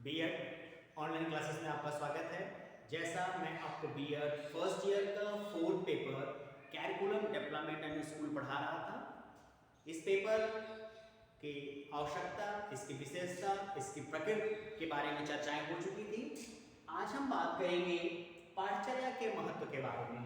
BEd online classes में आपका स्वागत है। जैसा मैं आपको बीएड फर्स्ट ईयर का 4th paper curriculum development and school पढ़ा रहा था, इस पेपर की आवश्यकता, इसकी विशेषता, इसकी प्रकृति के बारे में चर्चाएं हो चुकी थी। आज हम बात करेंगे पाठचर्या के महत्व के बारे में,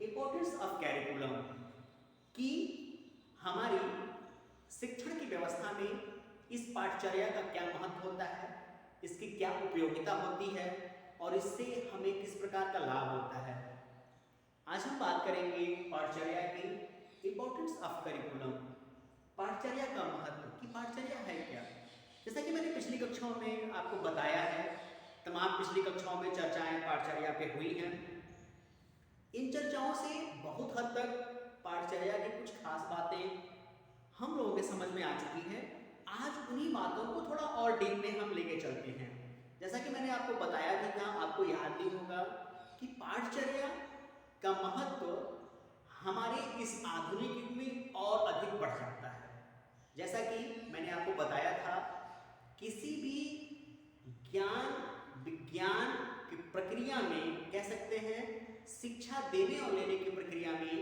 इंपॉर्टेंस ऑफ कैरिकुलम, कि हमारी शिक्षण की व्यवस्था में इस पाठचर्या का क्या महत्व होता है, इसकी क्या उपयोगिता होती है और इससे हमें किस प्रकार का लाभ होता है। आज हम बात करेंगे पाठचर्या की, इंपॉर्टेंस ऑफ करिकुलम, पाठचर्या का महत्व, कि पाठचर्या है क्या। जैसा कि मैंने पिछली कक्षाओं में आपको बताया है, तमाम पिछली कक्षाओं में चर्चाएं पाठचर्या पे हुई हैं। इन चर्चाओं से बहुत हद तक पाठचर्या की कुछ खास बातें हम लोगों के समझ में आ चुकी हैं। आज उन्हीं बातों को थोड़ा और डीप में हम लेके चलते हैं। जैसा कि मैंने आपको बताया भी था, आपको याद भी होगा कि पाठचर्या का महत्व हमारे इस आधुनिक युग में और अधिक बढ़ जाता है। जैसा कि मैंने आपको बताया था, किसी भी ज्ञान विज्ञान की प्रक्रिया में, कह सकते हैं शिक्षा देने और लेने की प्रक्रिया में,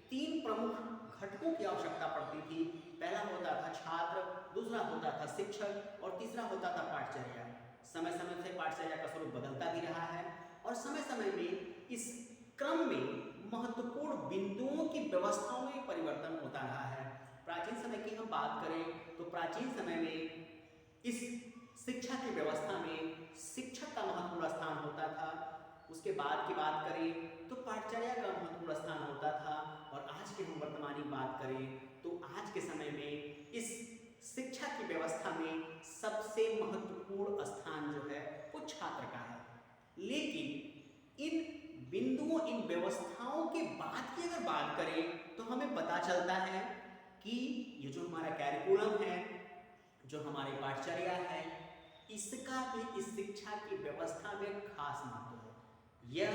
3 प्रमुख घटकों की आवश्यकता पड़ती थी। पहला होता था छात्र, दूसरा होता था शिक्षक और तीसरा होता था पाठचर्या। समय समय से पाठचर्या का स्वरूप बदलता भी रहा है और समय समय में इस क्रम में महत्वपूर्ण बिंदुओं की व्यवस्थाओं में परिवर्तन होता रहा है। प्राचीन समय की हम बात करें तो प्राचीन समय में इस शिक्षा की व्यवस्था में शिक्षक का महत्वपूर्ण स्थान होता था। उसके बाद की बात करें तो पाठचर्या का महत्वपूर्ण स्थान होता था। और आज की हम वर्तमानी बात करें तो आज के समय में इस शिक्षा की व्यवस्था में सबसे महत्वपूर्ण स्थान जो है वो छात्र का है। लेकिन इन बिंदुओं, इन व्यवस्थाओं के बाद की अगर बात करें तो हमें पता चलता है कि ये जो हमारा कैरिकुलम है, जो हमारी पाठचर्या है, इसका भी इस शिक्षा की व्यवस्था में खास महत्व है। यह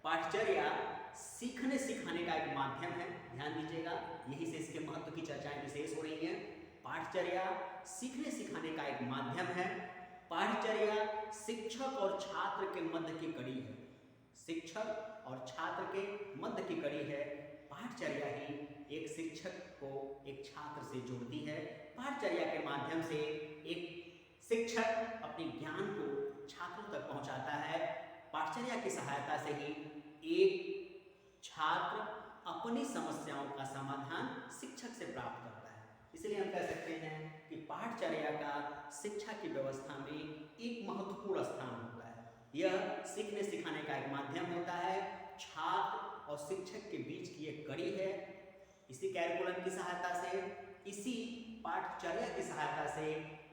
पाठचर्या सीखने सिखाने का एक माध्यम है। ध्यान दीजिएगा, यही से इसके महत्व की चर्चाएं विशेष हो रही हैं। पाठचर्या सीखने सिखाने का एक माध्यम है। पाठचर्या शिक्षक और छात्र के मध्य की कड़ी है। शिक्षक और छात्र के मध्य की कड़ी है। पाठचर्या ही एक शिक्षक को एक छात्र से जोड़ती है। पाठचर्या के माध्यम से एक शिक्षक अपने ज्ञान को छात्रों तक पहुंचाता है। पाठचर्या की सहायता से ही एक छात्र अपनी समस्याओं का समाधान शिक्षक से प्राप्त करता है। इसलिए हम कह सकते हैं कि पाठचर्या का शिक्षा की व्यवस्था में एक महत्वपूर्ण स्थान होता है। यह सीखने सिखाने का एक माध्यम होता है, छात्र और शिक्षक के बीच की एक कड़ी है। इसी कैरिकुलम की सहायता से, इसी पाठचर्या की सहायता से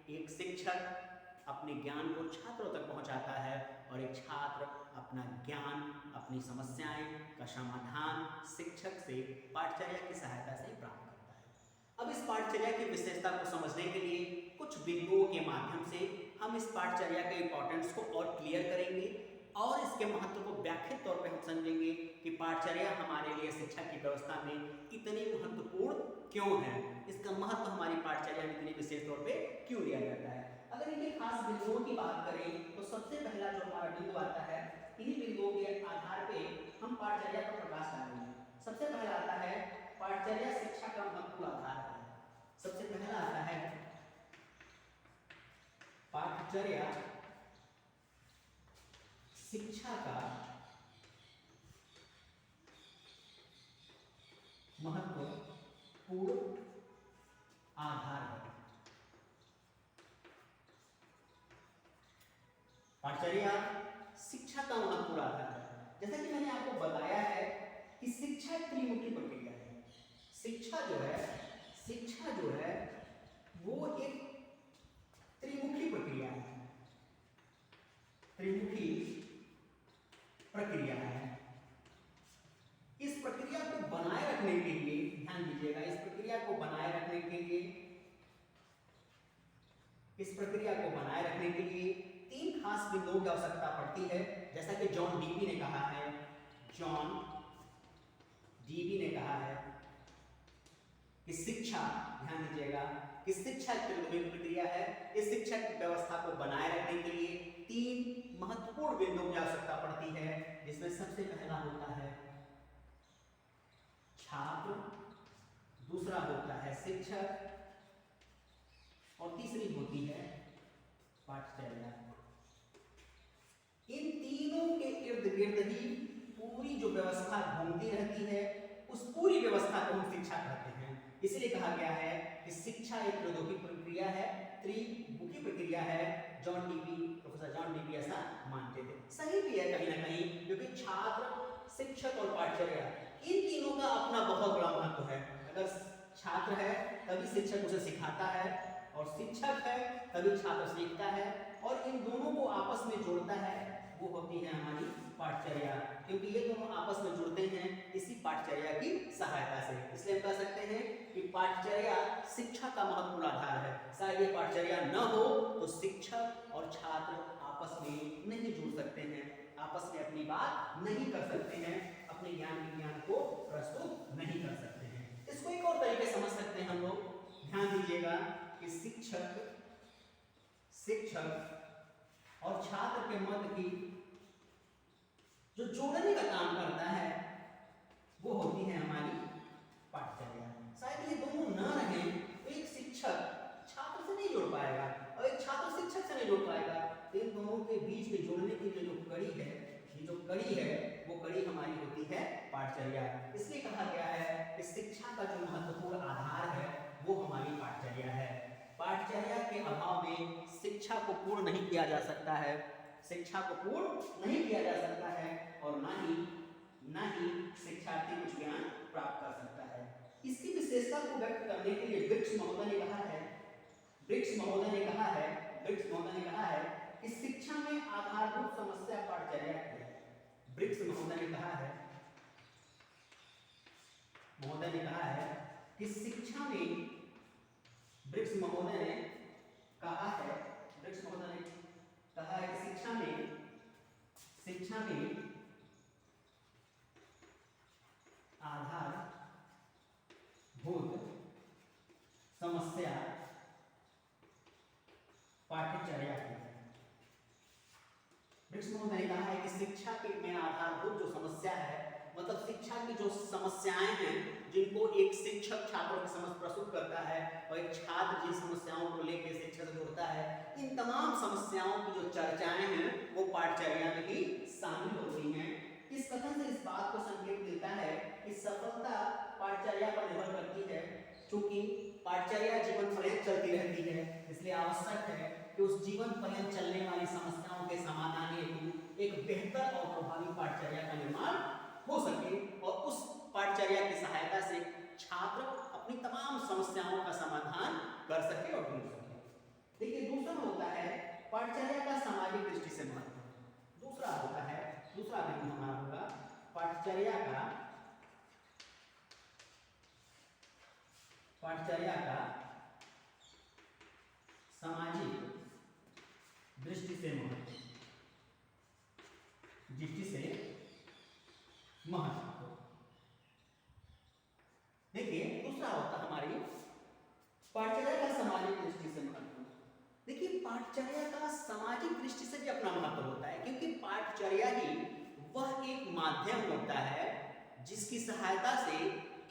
एक शिक्षक अपने ज्ञान को छात्रों तक पहुंचाता है और एक छात्र अपना ज्ञान, अपनी समस्याएं का समाधान शिक्षक से पाठचर्या की सहायता से प्राप्त करता है। अब इस पाठचर्या की विशेषता को समझने के लिए कुछ बिंदुओं के माध्यम से हम इस पाठचर्या के इंपॉर्टेंस को और क्लियर करेंगे और इसके महत्व को व्याख्यात तौर पर हम समझेंगे कि पाठचर्या हमारे लिए शिक्षा की व्यवस्था में इतनी महत्वपूर्ण क्यों है, इसका महत्व हमारी पाठचर्या में इतनी विशेष तौर पे क्यों लिया जाता है। अगर इनके खास बिंदुओं की बात करें तो सबसे पहला जो हमारा बिंदु आता है, इन्हीं बिंदुओं के आधार पे हम पाठचर्या पर प्रकाश डालेंगे। सबसे पहला आता है पाठचर्या शिक्षा का महत्वपूर्ण आधार है। सबसे पहला आता है पाठचर्या शिक्षा का महत्वपूर्ण आधार है। पाठचर्या शिक्षा का महत्वपूर्ण आधार है। जैसा कि मैंने आपको बताया है कि शिक्षा एक त्रिमुखी प्रक्रिया है। शिक्षा जो है वो एक त्रिमुखी प्रक्रिया है। त्रिमुखी प्रक्रिया है। इस प्रक्रिया को बनाए रखने के लिए, ध्यान दीजिएगा, इस प्रक्रिया को बनाए रखने के लिए 3 खास बिंदुओं की आवश्यकता पड़ती है। जैसा कि जॉन डीवी ने कहा है कि शिक्षा, ध्यान दीजिएगा, कि शिक्षा एक त्रिविध प्रक्रिया है। इस शिक्षा की व्यवस्था को बनाए रखने के लिए 3 महत्वपूर्ण बिंदुओं की आवश्यकता पड़ती है, जिसमें सबसे पहला होता है छात्र, दूसरा होता है शिक्षक और तीसरी होती है पाठचर्या। इन तीनों के इर्द गिर्द ही पूरी जो व्यवस्था घूमती रहती है, उस पूरी व्यवस्था को हम शिक्षा कहते हैं। इसलिए कहा गया है कि शिक्षा एक प्रौद्योगिक प्रक्रिया है, त्रिमुखी प्रक्रिया है। प्रोफेसर जॉन डीवी ऐसा मानते थे। सही भी है कहीं ना कहीं, क्योंकि छात्र, शिक्षक और पाठचर्या इन तीनों का अपना बहुत बड़ा महत्व है। अगर छात्र है तभी शिक्षक उसे सिखाता है, और शिक्षक है तभी छात्र सीखता है, और इन दोनों को आपस में जोड़ता है वो होती है हमारी पाठचर्या, क्योंकि ये दोनों आपस में जुड़ते हैं इसी पाठचर्या की सहायता से। इसलिए हम कह सकते हैं कि पाठचर्या शिक्षा का महत्वपूर्ण आधार है। शायद ये पाठचर्या न हो तो शिक्षक और छात्र आपस में नहीं जुड़ सकते हैं, आपस में अपनी बात नहीं कर सकते हैं, अपने ज्ञान विज्ञान को प्रस्तुत नहीं कर सकते हैं। इसको एक और तरीके समझ सकते हैं हम लोग। ध्यान दीजिएगा कि शिक्षक और छात्र के मध्य की जो जोड़ने का काम करता है वो होती है हमारी पाठचर्या। शायद ये दोनों न रहे तो एक शिक्षक छात्र से नहीं जुड़ पाएगा और एक छात्र शिक्षक से नहीं जुड़ पाएगा। तो इन दोनों के बीच में जोड़ने की जो कड़ी है, ये जो कड़ी है वो कड़ी हमारी होती है पाठचर्या। इसलिए कहा गया है कि शिक्षा का जो महत्वपूर्ण आधार है वो हमारी पाठचर्या है। पाठचर्या के अभाव में शिक्षा को पूर्ण नहीं किया जा सकता है, शिक्षा को पूर्ण नहीं किया जा सकता है, और ना ही शिक्षार्थी कुछ ज्ञान प्राप्त कर सकता है। इसकी विशेषता को व्यक्त करने के लिए ब्रिक्स महोदय ने कहा है कि शिक्षा में आधारभूत समस्या पाठचर्या है। ब्रिक्स महोदय ने कहा है कि शिक्षा में ब्रिक्स महोदय ने कहा है कि शिक्षा में आधारभूत समस्या पाठचर्या की है। ब्रिक्स महोदय ने कहा है कि शिक्षा के में आधारभूत जो समस्या है, मतलब शिक्षा की जो समस्याएं हैं जिनको एक शिक्षक छात्रों की समझ प्रस्तुत करता है और एक छात्र जिन समस्याओं को लेकर शिक्षक से जुड़ता है, इन तमाम समस्याओं की जो चर्चाएं हैं वो पाठचर्या में ही शामिल होती हैं। इस कथन से इस बात को संकेत मिलता है कि सफलता पाठचर्या पर निर्भर करती है। चूंकि पाठचर्या जीवन पर्यंत चलती रहती है, इसलिए आवश्यक है कि उस जीवन पर्यंत चलने वाली समस्याओं के समाधान हेतु एक बेहतर और प्रभावी पाठचर्या का निर्माण हो सके, और उस पाठचर्या की सहायता से छात्र अपनी तमाम समस्याओं का समाधान कर सके और ढूंढ सके। देखिए, दूसरा होता है पाठचर्या का सामाजिक दृष्टि से महत्व। दूसरा बिंदु हमारा होगा पाठचर्या का सामाजिक दृष्टि से महत्व। देखिए, दूसरा होता हमारी पाठचर्या का सामाजिक दृष्टि से महत्व। देखिए, पाठचर्या का सामाजिक दृष्टि से भी अपना महत्व होता है, क्योंकि पाठचर्या ही वह एक माध्यम होता है जिसकी सहायता से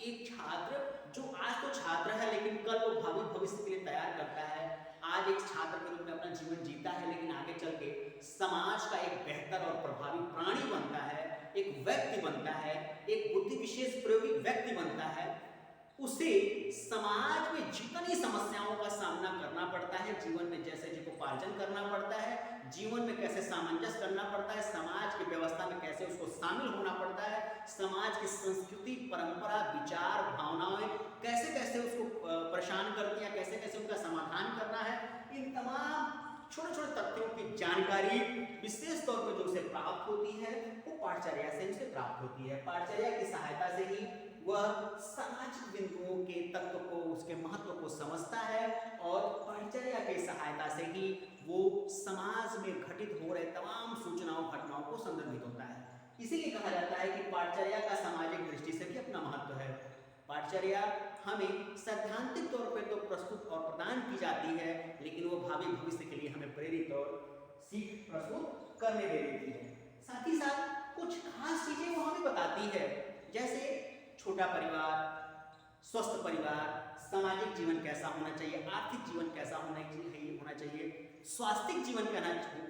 एक छात्र, जो आज तो छात्र है लेकिन कल वो भावी भविष्य के लिए तैयार करता है, आज एक छात्र के रूप में अपना जीवन जीता है, लेकिन आगे चल के समाज का एक बेहतर और प्रभावी प्राणी बनता है, एक व्यक्ति बनता है, एक बुद्धि विशेष प्रयोगी व्यक्ति बनता है। उसे समाज में जितनी समस्याओं का सामना करना पड़ता है, जीवन में जैसे जीवोपार्जन करना पड़ता है, जीवन में कैसे सामंजस्य करना पड़ता है, समाज की व्यवस्था में कैसे उसको शामिल होना पड़ता है, समाज की संस्कृति, परंपरा, विचार, भावनाएं कैसे कैसे उसको परेशान करती हैं, कैसे कैसे उनका समाधान करना है, इन तमाम छोटे छोटे तथ्यों की जानकारी विशेष तौर पर जो उसे प्राप्त होती है वो पाठचर्या से उसे प्राप्त होती है। पाठचर्या की सहायता से ही वह सामाजिक बिंदुओं के तत्व को, उसके महत्व को समझता है, और पाठचर्या की सहायता से ही वो समाज में घटित हो रहे तमाम सूचनाओं, घटनाओं को संदर्भित होता है। इसीलिए कहा जाता है कि पाठचर्या का सामाजिक दृष्टि से भी अपना महत्व है। पाठचर्या हमें सैद्धांतिक तौर पर तो प्रस्तुत और प्रदान की जाती है, लेकिन वो भावी भविष्य के लिए हमें प्रेरित और सीख प्रस्तुत करने दे देती है। साथ ही साथ कुछ खास चीजें वो हमें बताती है, जैसे छोटा परिवार, स्वस्थ परिवार, सामाजिक जीवन कैसा होना चाहिए, आर्थिक जीवन कैसा होना चाहिए, स्वास्थ्य जीवन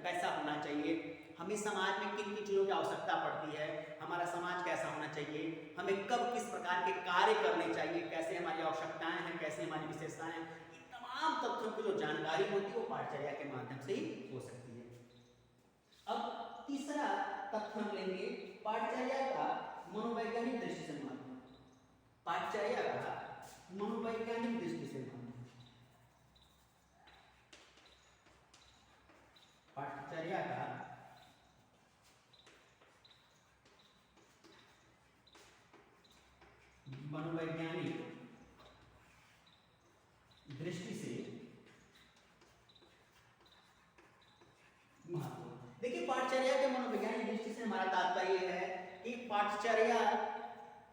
कैसा होना चाहिए, हमें समाज में किन किन चीज़ों की आवश्यकता पड़ती है, हमारा समाज कैसा होना चाहिए, हमें कब किस प्रकार के कार्य करने चाहिए, कैसे हमारी आवश्यकताएं हैं, कैसे हमारी विशेषताएं हैं, ये तमाम तथ्यों की जो जानकारी होती है वो पाठचर्या के माध्यम से ही हो सकती है। अब तीसरा तथ्य हम लेंगे पाठचर्या का मनोवैज्ञानिक दृष्टि से महत्व। पाठचर्या का मनोवैज्ञानिक दृष्टि से महत्व। पाठचर्या का मनोवैज्ञानिक दृष्टि से महत्व। देखिए, पाठचर्या के मनोवैज्ञानिक दृष्टि से हमारा तात्पर्य है कि पाठचर्या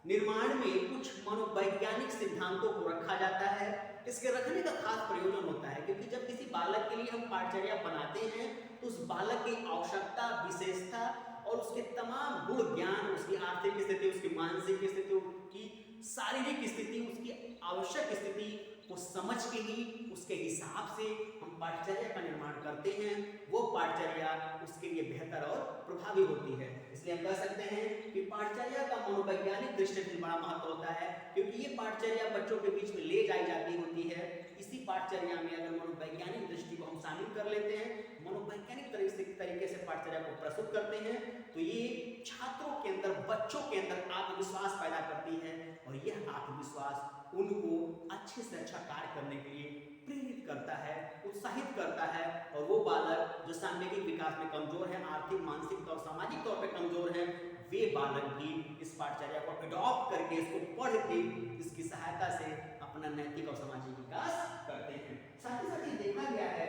निर्माण में कुछ मनोवैज्ञानिक सिद्धांतों को रखा जाता है। इसके रखने का खास प्रयोजन होता है, क्योंकि जब किसी बालक के लिए हम पाठचर्या बनाते हैं तो उस बालक की आवश्यकता, विशेषता और उसके तमाम गुण ज्ञान, उसकी आर्थिक स्थिति, उसकी मानसिक स्थिति, उसकी शारीरिक स्थिति, उसकी आवश्यक स्थिति को समझ के ही उसके हिसाब से हम पाठचर्या का निर्माण करते हैं। वो पाठचर्या उसके लिए बेहतर और प्रभावी होती है। इसलिए हम कह सकते हैं कि पाठचर्या का मनोवैज्ञानिक दृष्टि से बड़ा महत्व होता है, क्योंकि ये पाठचर्या बच्चों के बीच में ले जाई जाती होती है। इसी पाठचर्या में अगर मनोवैज्ञानिक दृष्टि को हम शामिल कर लेते हैं, मनोवैज्ञानिक तरीके से पाठचर्या को प्रस्तुत करते हैं, तो ये छात्रों के अंदर, बच्चों के अंदर आत्मविश्वास पैदा करती है और यह आत्मविश्वास उनको अच्छे से अच्छा कार्य करने के लिए प्रेरित करता है, उत्साहित करता है। और वो बालक जो सांवेगिक विकास में कमजोर है, आर्थिक, मानसिक और सामाजिक तौर पर कमजोर है, वे बालक भी इस पाठचर्या को अडॉप्ट करके, इसको पढ़ के, इसकी सहायता से अपना नैतिक और सामाजिक विकास करते हैं। साथ ही साथ ये देखा गया है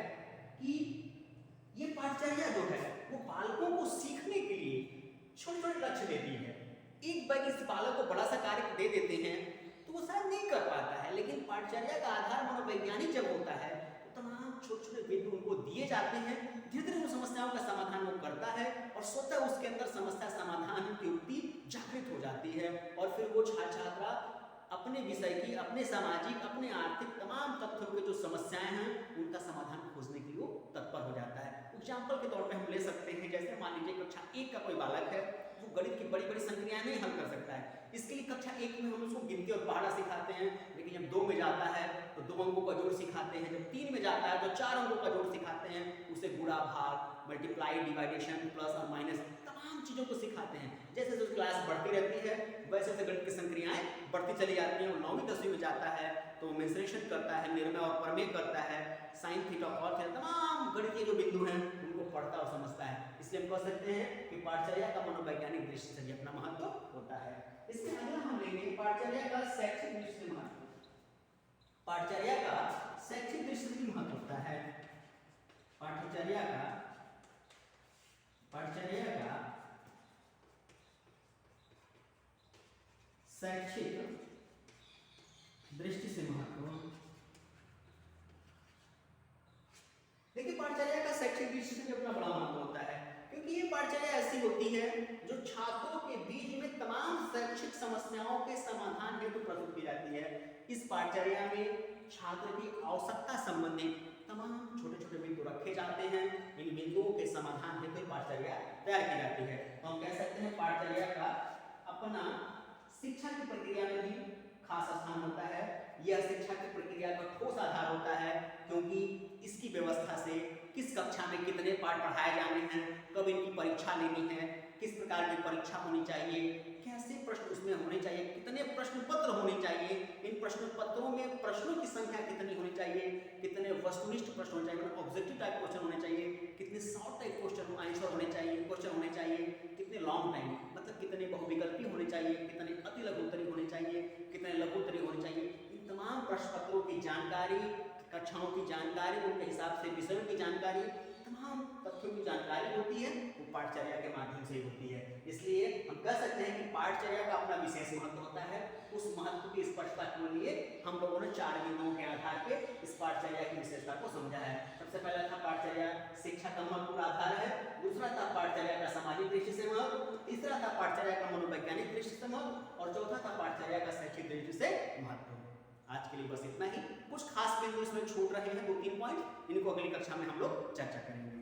कि ये पाठचर्या जो है वो बालकों को सीखने के लिए छोटे छोटे लक्ष्य देती है। एक बार इस बालक को बड़ा सा कार्य दे देते हैं तो वो शायद नहीं कर पाता है, लेकिन पाठचर्या का आधार मनोवैज्ञानिक जब होता है तो तमाम छोटे छोटे बिंदु उनको दिए जाते हैं। धीरे धीरे उन समस्याओं का समाधान वो करता है और स्वतः उसके अंदर समस्या समाधान की युक्ति जागृत हो जाती है और फिर वो छात्रा अपने विषय की, अपने सामाजिक, अपने आर्थिक तमाम तथ्यों की जो समस्याएं हैं उनका समाधान खोजने के लिए तत्पर हो जाता है। एग्जाम्पल के तौर पे हम ले सकते हैं, जैसे मान लीजिए कक्षा 1 का कोई बालक है, वो गणित की बड़ी बड़ी संख्याएं नहीं हल कर सकता है। इसके लिए कक्षा 1 में हम उसको गिनती और पहाड़ा सिखाते हैं, लेकिन जब 2 में जाता है तो 2 अंकों का जोड़ सिखाते हैं, जब 3 में जाता है तो 4 अंकों का जोड़ सिखाते हैं, उसे गुणा, भाग, मल्टीप्लाई, डिवाइडेशन, प्लस और माइनस तमाम चीज़ों को सिखाते हैं। जैसे जैसे क्लास बढ़ती रहती है वैसे वैसे गणित की संक्रियाएं बढ़ती चली जाती हैं। और 9वीं 10वीं में जाता है तो मेंसुरेशन करता है, निर्णय और प्रमेय करता है, साइन थीटा कॉस थीटा, तमाम गणितीय जो बिंदु हैं उनको पढ़ता और समझता है। इसलिए हम कह सकते हैं कि पाठचर्या का मनोवैज्ञानिक दृष्टि से अपना महत्व होता है। इसके अगला हम लेंगे पाठचर्या का शैक्षिक दृष्टि से महत्व। पाठचर्या का शैक्षिक दृष्टि से महत्व होता है। पाठचर्या का शैक्षिक दृष्टि से महत्व। देखिए, पाठचर्या का शैक्षिक दृष्टि से अपना बड़ा महत्व होता है, क्योंकि ये पाठचर्या ऐसी होती है जो छात्रों के बीच में तमाम शैक्षिक समस्याओं के समाधान हेतु प्रस्तुत की जाती है। इस पाठचर्या में छात्र की आवश्यकता संबंधी तमाम छोटे छोटे बिंदु रखे जाते हैं। इन बिंदुओं के समाधान हेतु पाठचर्या तैयार की जाती है। तो हम कह सकते हैं पाठचर्या का अपना शिक्षा की प्रक्रिया में भी खास स्थान होता है। यह शिक्षा की प्रक्रिया का ठोस आधार होता है, क्योंकि इसकी व्यवस्था से किस कक्षा में कितने पाठ पढ़ाए जाने हैं, कब इनकी परीक्षा लेनी है, किस प्रकार की परीक्षा होनी चाहिए, कैसे प्रश्न उसमें होने चाहिए, कितने प्रश्न पत्र होने चाहिए, इन प्रश्न पत्रों में प्रश्नों की संख्या कितनी होनी चाहिए, कितने वस्तुनिष्ठ प्रश्न होने चाहिए, ऑब्जेक्टिव टाइप क्वेश्चन होने चाहिए, कितने शॉर्ट टाइप क्वेश्चन आंसर होने चाहिए, क्वेश्चन होने चाहिए, कितने लॉन्ग टाइम मतलब कितने बहुविकल्पी होने चाहिए, कितने अति लघुत्तरी होने चाहिए, कितने लघुत्तरी होने चाहिए। इन तमाम प्रश्न पत्रों की जानकारी, कक्षाओं की जानकारी, उनके हिसाब से विषयों की जानकारी, तमाम तमाम तथ्यों की जानकारी होती है वो पाठचर्या के माध्यम से ही होती है। इसलिए हम कह सकते हैं कि पाठचर्या का अपना विशेष महत्व होता है। उस महत्व की स्पष्टता के लिए हम लोगों ने 4 बिंदुओं के आधार पे इस पाठचर्या की विशेषता को समझा है। सबसे पहला था पाठचर्या शिक्षा का महत्वपूर्ण आधार है, दूसरा था पाठचर्या का सामाजिक दृष्टि से महत्व, तीसरा था पाठचर्या का मनोवैज्ञानिक दृष्टि से महत्व और चौथा था पाठचर्या का शैक्षिक दृष्टि से महत्व। आज के लिए बस इतना ही। कुछ खास बिंदु इसमें छूट रहे हैं 2-3 पॉइंट, इनको अगली कक्षा में हम लोग चर्चा करेंगे।